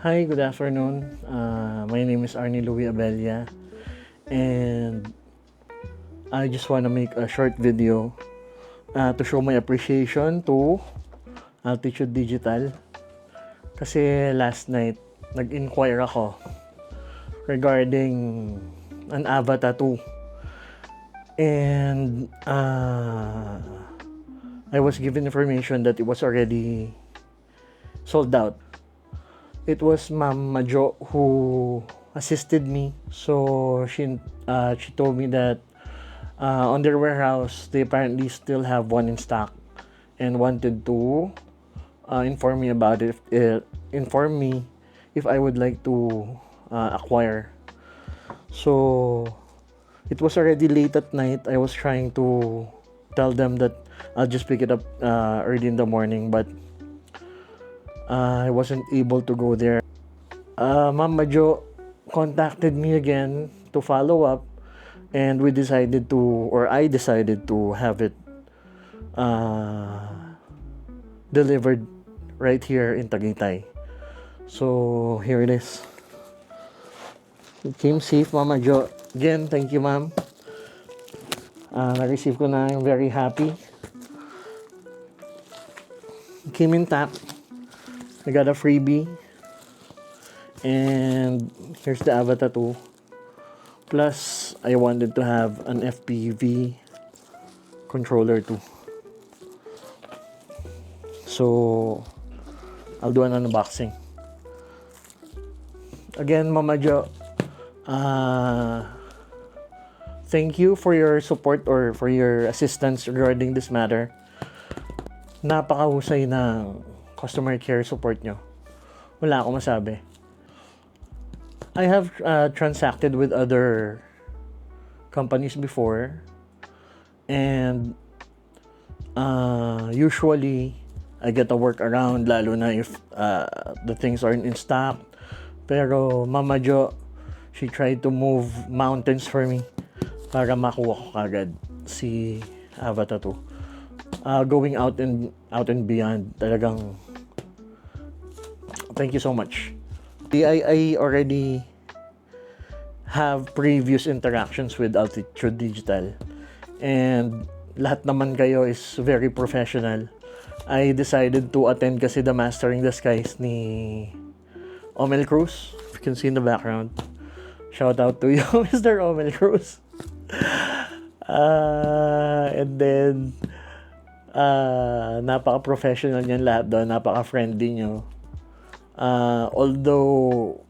Hi, good afternoon. My name is Arnie Louis Abella, and I just want to make a short video to show my appreciation to Altitude Digital. Kasi last night, nag-inquire ako regarding an Avata 2. And I was given information that it was already sold out. It was Ma'am Majo who assisted me. So she told me that on their warehouse they apparently still have one in stock and wanted to inform me about it. Inform me if I would like to acquire. So it was already late at night. I was trying to tell them that I'll just pick it up early in the morning, but I wasn't able to go there. Ma'am Majo contacted me again to follow up, and I decided to have it delivered right here in Tagaytay. So here it is. It came safe, Ma'am Majo. Again, thank you, ma'am. Na-receive ko na. I'm very happy. It came intact. I got a freebie, and here's the Avata 2. Plus, I wanted to have an FPV controller too. So, I'll do an unboxing. Again, Mama Jo, thank you for your support or for your assistance regarding this matter. Napakahusay ng customer care support nyo. Wala akong masabi. I have transacted with other companies before, and usually I get a workaround, lalo na if the things aren't in stock. Pero Mama Jo, she tried to move mountains for me para makuha ko kagad si Avata 2. Going out and beyond, talagang thank you so much. I already have previous interactions with Altitude Digital, and lahat naman kayo is very professional. I decided to attend kasi the Mastering the Skies ni Omel Cruz. If you can see in the background. Shout out to you, Mr. Omel Cruz. And then napaka-professional niyan lahat doon, napaka-friendly nyo. Although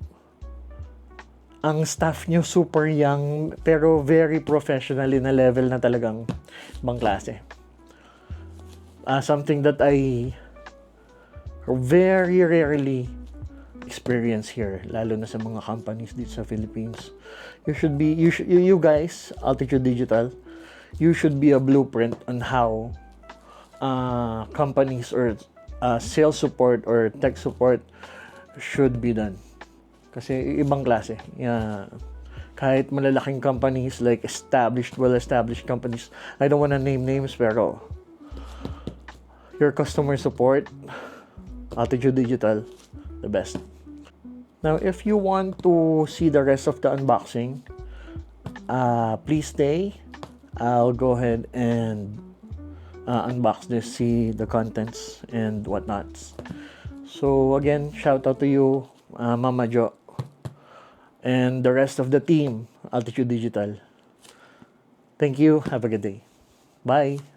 ang staff nyo super young, pero very professional in a level na talagang ibang klase. Something that I very rarely experience here, lalo na sa mga companies dito sa Philippines. You guys, Altitude Digital, you should be a blueprint on how companies or sales support or tech support should be done. Kasi ibang klase. Kahit malalaking companies like well-established companies, I don't wanna name names, pero your customer support, Altitude Digital, the best. Now, if you want to see the rest of the unboxing, please stay. I'll go ahead and unbox this, see the contents and whatnots. So again, shout out to you, Mama Jo, and the rest of the team, Altitude Digital. Thank you. Have a good day. Bye.